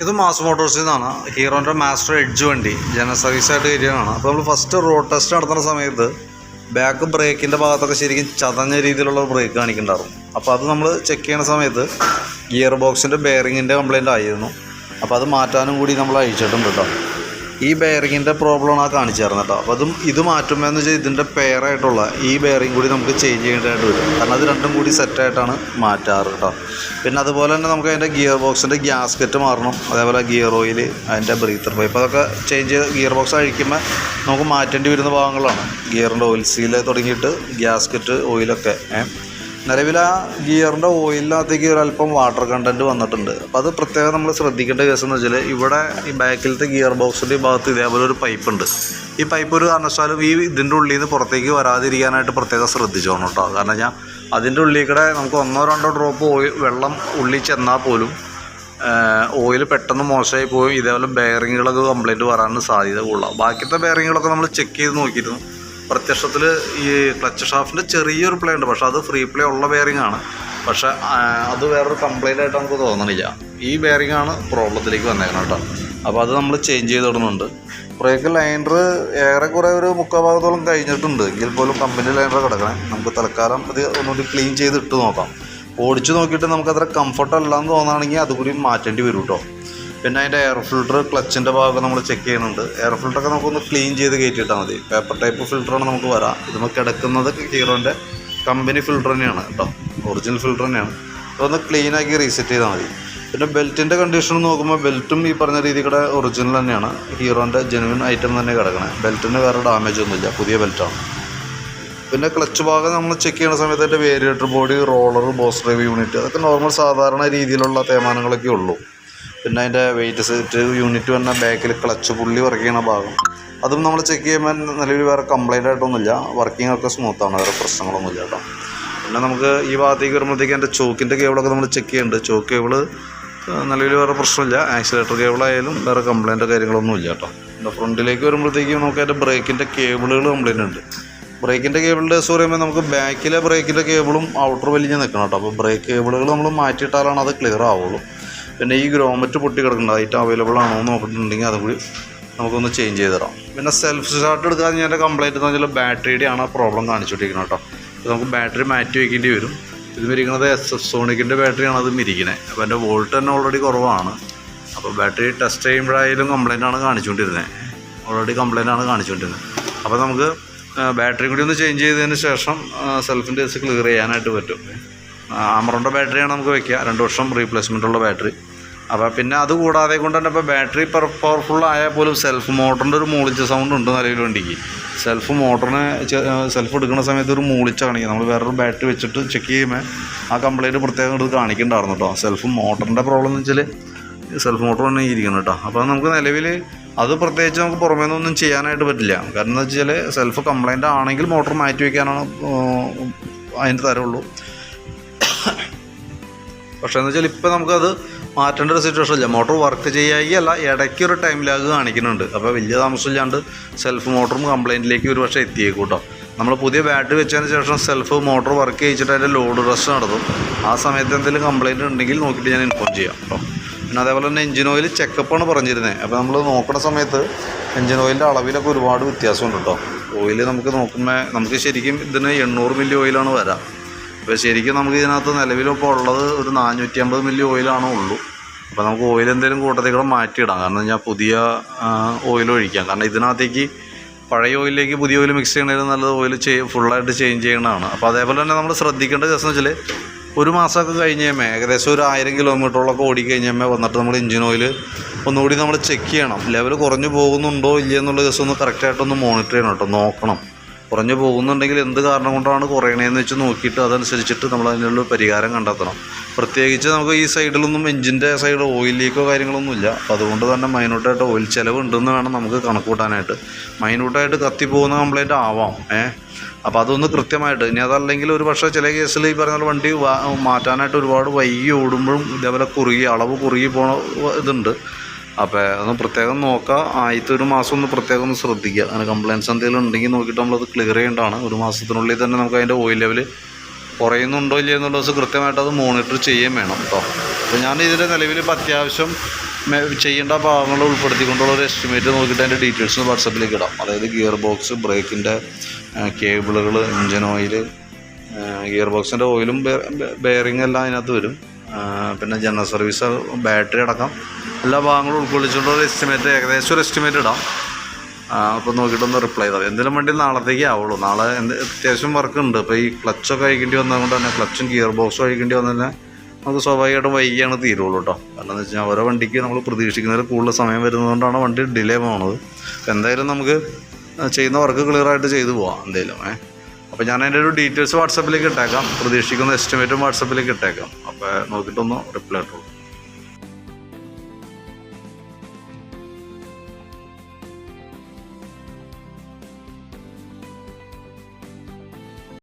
ഇത് മാസ് മോട്ടോഴ്സിൽ നിന്നാണ്. ഹീറോൻ്റെ master edge വണ്ടി ജനറൽ സർവീസായിട്ട് വരികയാണ്. അപ്പോൾ നമ്മൾ ഫസ്റ്റ് റോഡ് ടെസ്റ്റ് നടത്തുന്ന സമയത്ത് ബാക്ക് ബ്രേക്കിൻ്റെ ഭാഗത്തൊക്കെ ശരിക്കും ചതഞ്ഞ രീതിയിലുള്ള ബ്രേക്ക് കാണിക്കുന്നുണ്ടാവും. അപ്പോൾ അത് നമ്മൾ ചെക്ക് ചെയ്യുന്ന സമയത്ത് ഗിയർ ബോക്സിൻ്റെ ബെയറിങ്ങിൻ്റെ കംപ്ലയിൻ്റ് ആയിരുന്നു. അപ്പോൾ അത് മാറ്റാനും കൂടി നമ്മൾ അയച്ചിട്ടുണ്ട് കേട്ടോ. ഈ ബെയറിങ്ങിൻ്റെ പ്രോബ്ലമാണ് കാണിച്ചായിരുന്നു കേട്ടോ. അപ്പോൾ ഇത് മാറ്റുമ്പോൾ എന്ന് വെച്ചാൽ ഇതിൻ്റെ പെയറായിട്ടുള്ള ഈ ബെയറിങ് കൂടി നമുക്ക് ചേഞ്ച് ചെയ്യേണ്ടതായിട്ട് വരും. കാരണം അത് രണ്ടും കൂടി സെറ്റായിട്ടാണ് മാറ്റാറ് കേട്ടോ. പിന്നെ അതുപോലെ തന്നെ നമുക്ക് അതിൻ്റെ ഗിയർ ബോക്സിൻ്റെ ഗ്യാസ്കറ്റ് മാറണം. അതേപോലെ ഗിയർ ഓയിൽ, അതിൻ്റെ ബ്രീത്തർ പൈപ്പ്, അതൊക്കെ ചേഞ്ച് ഗിയർ ബോക്സ് അഴിക്കുമ്പോൾ നമുക്ക് മാറ്റേണ്ടി വരുന്ന ഭാഗങ്ങളാണ്. ഗിയറിൻ്റെ ഓയിൽ സീൽ തുടങ്ങിയിട്ട് ഗ്യാസ്കറ്റ്, ഓയിലൊക്കെ. നിലവിൽ ആ ഗിയറിൻ്റെ ഓയിലിനകത്തേക്ക് ഒരല്പം വാട്ടർ കണ്ടൻറ്റ് വന്നിട്ടുണ്ട്. അപ്പോൾ അത് പ്രത്യേകം നമ്മൾ ശ്രദ്ധിക്കേണ്ട കേസ് എന്ന് വെച്ചാൽ ഇവിടെ ഈ ബാക്കിലത്തെ ഗിയർ ബോക്സിൻ്റെ ഭാഗത്ത് ഇതേപോലെ ഒരു പൈപ്പുണ്ട്. ഈ പൈപ്പ് ഒരു കാരണവശാലും ഇതിൻ്റെ ഉള്ളിൽ നിന്ന് പുറത്തേക്ക് വരാതിരിക്കാനായിട്ട് പ്രത്യേകം ശ്രദ്ധിച്ചോണം കേട്ടോ. കാരണം ഞാൻ അതിൻ്റെ ഉള്ളിൽ കൂടെ നമുക്ക് 1-2 ഡ്രോപ്പ് വെള്ളം ഉള്ളിൽ ചെന്നാൽ പോലും ഓയിൽ പെട്ടെന്ന് മോശമായി പോയി ഇതേപോലെ ബെയറിങ്ങുകളൊക്കെ കംപ്ലയിൻറ്റ് വരാനും സാധ്യത കൂടുതലാണ്. ബാക്കിയത്തെ ബെയറിങ്ങുകളൊക്കെ നമ്മൾ ചെക്ക് ചെയ്ത് നോക്കിയിരുന്നു. പ്രത്യക്ഷത്തിൽ ഈ ക്ലച്ച് ഷാഫ്റ്റിൻ്റെ ചെറിയൊരു പ്ലേ ഉണ്ട്, പക്ഷേ അത് ഫ്രീ പ്ലേ ഉള്ള ബെയറിംഗ് ആണ്. പക്ഷേ അത് വേറൊരു കംപ്ലയിൻ്റ് ആയിട്ട് നമുക്ക് തോന്നണില്ല. ഈ ബെയറിംഗ് ആണ് പ്രോബ്ലത്തിലേക്ക് വന്നേക്കണം കേട്ടോ. അപ്പോൾ അത് നമ്മൾ ചേഞ്ച് ചെയ്ത് ഇടുന്നുണ്ട്. ബ്രേക്ക് ലൈനർ ഏറെക്കുറെ ഒരു 3/4 ഭാഗത്തോളം കഴിഞ്ഞിട്ടുണ്ട്. എങ്കിൽ പോലും കമ്പനി ലൈനർ കിടക്കണേ. നമുക്ക് തൽക്കാലം അത് ഒന്നുകൂടി ക്ലീൻ ചെയ്ത് ഇട്ട് നോക്കാം. ഓടിച്ച് നോക്കിയിട്ട് നമുക്കത്ര കംഫർട്ട് അല്ലാന്ന് തോന്നുകയാണെങ്കിൽ അതുകൂടി മാറ്റേണ്ടി വരും കേട്ടോ. പിന്നെ അതിൻ്റെ എയർ ഫിൽറ്റർ, ക്ലച്ചിൻ്റെ ഭാഗമൊക്കെ നമ്മൾ ചെക്ക് ചെയ്യുന്നുണ്ട്. എയർ ഫിൽറ്ററൊക്കെ നമുക്കൊന്ന് ക്ലീൻ ചെയ്ത് കയറ്റിയിട്ടാൽ മതി. പേപ്പർ ടൈപ്പ് ഫിൽറ്ററാണ് നമുക്ക് വരാം. ഇത് നമുക്ക് കിടക്കുന്നത് ഹീറോൻ്റെ കമ്പനി ഫിൽറ്റർ തന്നെയാണ് കേട്ടോ, ഒറിജിനൽ ഫിൽറ്റർ തന്നെയാണ്. അതൊന്ന് ക്ലീനാക്കി റീസെറ്റ് ചെയ്താൽ മതി. പിന്നെ ബെൽറ്റിൻ്റെ കണ്ടീഷൻ നോക്കുമ്പോൾ ബെൽറ്റും ഈ പറഞ്ഞ രീതിയുടെ ഒറിജിനൽ തന്നെയാണ്. ഹീറോൻ്റെ ജെനുവിൻ ഐറ്റം തന്നെ കിടക്കണേ. ബെൽറ്റിന് വേറെ ഡാമേജ് ഒന്നുമില്ല, പുതിയ ബെൽറ്റാണ്. പിന്നെ ക്ലച്ച് ഭാഗം നമ്മൾ ചെക്ക് ചെയ്യുന്ന സമയത്ത് അതിൻ്റെ variator body, roller, boss drive unit, അതൊക്കെ നോർമൽ സാധാരണ രീതിയിലുള്ള തേയ്മാനങ്ങളൊക്കെ ഉള്ളൂ. പിന്നെ അതിൻ്റെ വെയിറ്റ് സെറ്റ് യൂണിറ്റ് വന്ന ബാക്കിൽ ക്ലച്ച് പുള്ളി വർക്ക് ചെയ്യുന്ന ഭാഗം, അതും നമ്മൾ ചെക്ക് ചെയ്യുമ്പോൾ നിലവിൽ വേറെ കംപ്ലയിൻ്റ് ആയിട്ടൊന്നുമില്ല. വർക്കിംഗ് ഒക്കെ സ്മൂത്താണ്, വേറെ പ്രശ്നങ്ങളൊന്നുമില്ല കേട്ടോ. പിന്നെ നമുക്ക് ഈ ഭാഗത്തേക്ക് വരുമ്പോഴത്തേക്ക് എൻ്റെ ചോക്കിൻ്റെ കേബിളൊക്കെ നമ്മൾ ചെക്ക് ചെയ്യുന്നുണ്ട്. ചോക്ക് കേബിൾ നിലവിൽ വേറെ പ്രശ്നമില്ല. ആക്സിലേറ്റർ കേബിളായാലും വേറെ കംപ്ലയിൻ്റോ കാര്യങ്ങളൊന്നുമില്ല കേട്ടോ. പിന്നെ ഫ്രണ്ടിലേക്ക് വരുമ്പോഴത്തേക്കും നമുക്ക് അതിൻ്റെ ബ്രേക്കിൻ്റെ കേബിളുകൾ കംപ്ലയിൻ്റ് ഉണ്ട്. ബ്രേക്കിൻ്റെ കേബിളിൻ്റെ കേസ് പറയുമ്പോൾ നമുക്ക് ബാക്കിലെ ബ്രേക്കിൻ്റെ കേബിളും ഔട്ടർ വലിഞ്ഞ് നിൽക്കണം കേട്ടോ. അപ്പോൾ ബ്രേക്ക് കേബിളുകൾ നമ്മൾ മാറ്റിയിട്ടാലാണ് അത് ക്ലിയർ ആവുള്ളൂ. പിന്നെ ഈ ഗ്രോമറ്റ് പൊട്ടി കിടക്കുന്നുണ്ട്, ഐറ്റം അവൈലബിൾ ആണോ എന്ന് നോക്കിയിട്ടുണ്ടെങ്കിൽ അതും കൂടി നമുക്കൊന്ന് ചേഞ്ച് ചെയ്ത് തരാം. പിന്നെ സെൽഫ് സ്റ്റാർട്ട് എടുക്കാൻ ഞാൻ കംപ്ലയിൻറ്റ് എന്ന് വെച്ചാൽ ബാറ്ററിയുടെ ആണ് പ്രോബ്ലം കാണിച്ചുകൊണ്ടിരിക്കുന്നത് കേട്ടോ. അപ്പോൾ നമുക്ക് ബാറ്ററി മാറ്റി വയ്ക്കേണ്ടി വരും. ഇത് മിരിക്കുന്നത് SF സോണിക്കിൻ്റെ ബാറ്ററിയാണ് അത് മിരിക്കുന്നത്. അപ്പോൾ എൻ്റെ വോൾട്ട് തന്നെ ഓൾറെഡി കുറവാണ്. അപ്പോൾ ബാറ്ററി ടെസ്റ്റ് ചെയ്യുമ്പോഴായാലും കംപ്ലയിൻ്റ് ആണ് കാണിച്ചുകൊണ്ടിരുന്നത്, ഓൾറെഡി കംപ്ലയിൻ്റ് ആണ് കാണിച്ചുകൊണ്ടിരുന്നത്. അപ്പോൾ നമുക്ക് ബാറ്ററി കൂടി ഒന്ന് ചേഞ്ച് ചെയ്തതിന് ശേഷം സെൽഫിൻ്റെ കേസ് ക്ലിയർ ചെയ്യാനായിട്ട് പറ്റും. ആമറോണിൻ്റെ ബാറ്ററിയാണ് നമുക്ക് വയ്ക്കുക, 2 വർഷം റീപ്ലേസ്മെൻറ്റുള്ള ബാറ്ററി. അപ്പോൾ പിന്നെ അത് കൂടാതെ കൊണ്ട് തന്നെ ഇപ്പോൾ ബാറ്ററി പവർഫുൾ ആയാൽ പോലും സെൽഫ് മോട്ടറിൻ്റെ ഒരു മൂളിച്ച സൗണ്ട് ഉണ്ട് നിലവിൽ വണ്ടിക്ക്. സെൽഫ് മോട്ടറിനെ സെൽഫ് എടുക്കുന്ന സമയത്ത് ഒരു മൂളിച്ച കാണിക്കുക. നമ്മൾ വേറൊരു ബാറ്ററി വെച്ചിട്ട് ചെക്ക് ചെയ്യുമ്പോൾ ആ കംപ്ലയിൻറ്റ് പ്രത്യേകം എടുത്ത് കാണിക്കുന്നുണ്ടായിരുന്നു കേട്ടോ. സെൽഫ് മോട്ടറിൻ്റെ പ്രോബ്ലം എന്ന് വെച്ചാൽ സെൽഫ് മോട്ടർ തന്നെ ഇരിക്കണം കേട്ടോ. അപ്പോൾ നമുക്ക് നിലവിൽ അത് പ്രത്യേകിച്ച് നമുക്ക് പുറമേ നിന്നൊന്നും ചെയ്യാനായിട്ട് പറ്റില്ല. കാരണം എന്താ വെച്ചാൽ സെൽഫ് കംപ്ലയിൻ്റ് ആണെങ്കിൽ മോട്ടർ മാറ്റി വയ്ക്കാനാണ് അതിൻ്റെ തരമുള്ളൂ. പക്ഷേ എന്ന് വെച്ചാൽ ഇപ്പോൾ നമുക്കത് മാറ്റേണ്ട ഒരു സിറ്റുവേഷൻ ഇല്ല. മോട്ടോർ വർക്ക് ചെയ്യായികയല്ല, ഇടയ്ക്കൊരു ടൈം ലാഗ് കാണിക്കുന്നുണ്ട്. അപ്പോൾ വലിയ താമസമില്ലാണ്ട് സെൽഫ് മോട്ടറും കംപ്ലയിൻറ്റിലേക്ക് ഒരു പക്ഷേ എത്തിയേക്കും കേട്ടോ. നമ്മൾ പുതിയ ബാറ്ററി വെച്ചതിന് ശേഷം സെൽഫ് മോട്ടോർ വർക്ക് ചെയ്യിച്ചിട്ട് അതിൻ്റെ ലോഡ് റെസ്റ്റ് നടത്തും. ആ സമയത്ത് എന്തെങ്കിലും കംപ്ലയിൻറ്റ് ഉണ്ടെങ്കിൽ നോക്കിയിട്ട് ഞാൻ ഇൻഫോം ചെയ്യാം കേട്ടോ. പിന്നെ അതേപോലെ തന്നെ എഞ്ചിൻ ഓയിൽ ചെക്കപ്പാണ് പറഞ്ഞിരുന്നത്. അപ്പോൾ നമ്മൾ നോക്കുന്ന സമയത്ത് എഞ്ചിൻ ഓയിലിൻ്റെ അളവിലൊക്കെ ഒരുപാട് വ്യത്യാസമുണ്ട് കേട്ടോ. ഓയിൽ നമുക്ക് നോക്കുമ്പോൾ നമുക്ക് ശരിക്കും ഇതിന് 800 മില്ലി ഓയിലാണ് വരാം. അപ്പോൾ ശരിക്കും നമുക്ക് ഇതിനകത്ത് നിലവിലിപ്പോൾ ഉള്ളത് ഒരു 450 മില്ലി ഓയിലാണ് ഉള്ളൂ. അപ്പോൾ നമുക്ക് ഓയിൽ എന്തെങ്കിലും കൂട്ടത്തേക്കൂടെ മാറ്റിയിടാം. കാരണം ഞാൻ പുതിയ ഓയിൽ ഒഴിക്കാം. കാരണം ഇതിനകത്തേക്ക് പഴയ ഓയിലിലേക്ക് പുതിയ ഓയിൽ മിക്സ് ചെയ്യണതിൽ നല്ലത് ഓയിൽ ഫുള്ളായിട്ട് ചേഞ്ച് ചെയ്യണതാണ്. അപ്പോൾ അതേപോലെ തന്നെ നമ്മൾ ശ്രദ്ധിക്കേണ്ട കേസ് എന്ന് വെച്ചാൽ ഒരു മാസമൊക്കെ കഴിഞ്ഞ് കഴിയുമ്പോൾ ഏകദേശം ഒരു 1000 കിലോമീറ്ററോളൊക്കെ ഓടിക്കഴിഞ്ഞ് കഴിയുമ്പോൾ വന്നിട്ട് നമ്മൾ എഞ്ചിൻ ഓയിൽ ഒന്നുകൂടി നമ്മൾ ചെക്ക് ചെയ്യണം. ലെവൽ കുറഞ്ഞു പോകുന്നുണ്ടോ ഇല്ല എന്നുള്ള കേസ് ഒന്ന് കറക്റ്റായിട്ടൊന്ന് മോണിറ്റർ ചെയ്യണം കേട്ടോ, നോക്കണം. കുറഞ്ഞു പോകുന്നുണ്ടെങ്കിൽ എന്ത് കാരണം കൊണ്ടാണ് കുറയണതെന്ന് വെച്ച് നോക്കിയിട്ട് അതനുസരിച്ചിട്ട് നമ്മൾ അതിനുള്ള പരിഹാരം കണ്ടെത്തണം. പ്രത്യേകിച്ച് നമുക്ക് ഈ സൈഡിലൊന്നും എഞ്ചിൻ്റെ സൈഡ് ഓയിൽ ലീക്കോ കാര്യങ്ങളൊന്നുമില്ല. അപ്പോൾ അതുകൊണ്ട് തന്നെ മൈന്യൂട്ടായിട്ട് ഓയിൽ ചിലവ് ഉണ്ടെന്ന് വേണം നമുക്ക് കണക്ക് കൂട്ടാനായിട്ട്. മൈന്യൂട്ടായിട്ട് കത്തിപ്പോകുന്ന കംപ്ലയിൻ്റ് ആവാം. അപ്പോൾ അതൊന്ന് കൃത്യമായിട്ട്, ഇനി അതല്ലെങ്കിൽ ഒരു പക്ഷേ ചില കേസിൽ ഈ പറഞ്ഞ വണ്ടി മാറ്റാനായിട്ട് ഒരുപാട് വൈകി ഓടുമ്പോഴും ഇതേപോലെ അളവ് കുറുകി പോണ ഇതുണ്ട്. അപ്പോൾ അതൊന്ന് പ്രത്യേകം നോക്കുക. ആദ്യത്തെ ഒരു മാസം ഒന്ന് പ്രത്യേകം ഒന്ന് ശ്രദ്ധിക്കുക. അങ്ങനെ കംപ്ലയിൻറ്റ്സ് എന്തെങ്കിലും ഉണ്ടെങ്കിൽ നോക്കിയിട്ട് നമ്മളത് ക്ലിയർ ചെയ്യേണ്ടതാണ്. ഒരു മാസത്തിനുള്ളിൽ തന്നെ നമുക്ക് അതിൻ്റെ ഓയിൽ ലെവൽ കുറയുന്നുണ്ടോ ഇല്ല എന്നുള്ള ദിവസം കൃത്യമായിട്ട് അത് മോണിറ്റർ ചെയ്യുകയും വേണം കേട്ടോ. അപ്പോൾ ഞാൻ ഇതിൻ്റെ നിലവിൽ ഇപ്പോൾ അത്യാവശ്യം ചെയ്യേണ്ട ഭാഗങ്ങൾ ഉൾപ്പെടുത്തിക്കൊണ്ടുള്ള ഒരു എസ്റ്റിമേറ്റ് നോക്കിയിട്ട് അതിൻ്റെ ഡീറ്റെയിൽസ് വാട്സപ്പിലേക്ക് ഇടാം. അതായത് ഗിയർ ബോക്സ്, ബ്രേക്കിൻ്റെ കേബിളുകൾ, എൻജിൻ ഓയിൽ, ഗിയർ ബോക്സിൻ്റെ ഓയിലും ബെയറിംഗ് എല്ലാം അതിനകത്ത് വരും. പിന്നെ ജനറൽ സർവീസ്, ബാറ്ററി അടക്കം എല്ലാ ഭാഗങ്ങളും ഉൾക്കൊള്ളിച്ചുകൊണ്ടുള്ള ഒരു എസ്റ്റിമേറ്റ്, ഏകദേശം ഒരു എസ്റ്റിമേറ്റ് ഇടാം. അപ്പോൾ നോക്കിയിട്ടൊന്ന് റിപ്ലൈ ചെയ്താൽ എന്തെങ്കിലും വണ്ടി നാളത്തേക്ക് ആവുള്ളൂ. നാളെ അത്യാവശ്യം വർക്ക് ഉണ്ട്. ഇപ്പോൾ ഈ ക്ലച്ചൊക്കെ അഴിക്കേണ്ടി വന്നതുകൊണ്ട് തന്നെ, ക്ലച്ചും ഗിയർ ബോക്സും അഴിക്കേണ്ടി വന്നാൽ തന്നെ നമുക്ക് സ്വാഭാവികമായിട്ടും വൈകിയാണ് തീരുള്ളൂ കേട്ടോ. കാരണം എന്ന് വെച്ച് കഴിഞ്ഞാൽ ഓരോ വണ്ടിക്ക് നമ്മൾ പ്രതീക്ഷിക്കുന്നതിൽ കൂടുതൽ സമയം വരുന്നതുകൊണ്ടാണ് വണ്ടി ഡിലേ പോകുന്നത്. അപ്പോൾ എന്തായാലും നമുക്ക് ചെയ്യുന്ന വർക്ക് ക്ലിയറായിട്ട് ചെയ്തു പോവാം എന്തായാലും. അപ്പോൾ ഞാൻ അതിൻ്റെ ഒരു ഡീറ്റെയിൽസ് വാട്സപ്പിലേക്ക് ഇട്ടേക്കാം, പ്രതീക്ഷിക്കുന്ന എസ്റ്റിമേറ്റും വാട്സപ്പിലേക്ക് ഇട്ടേക്കാം. അപ്പോൾ നോക്കിയിട്ടൊന്ന് റിപ്ലൈ ഇട്ടുള്ളൂ.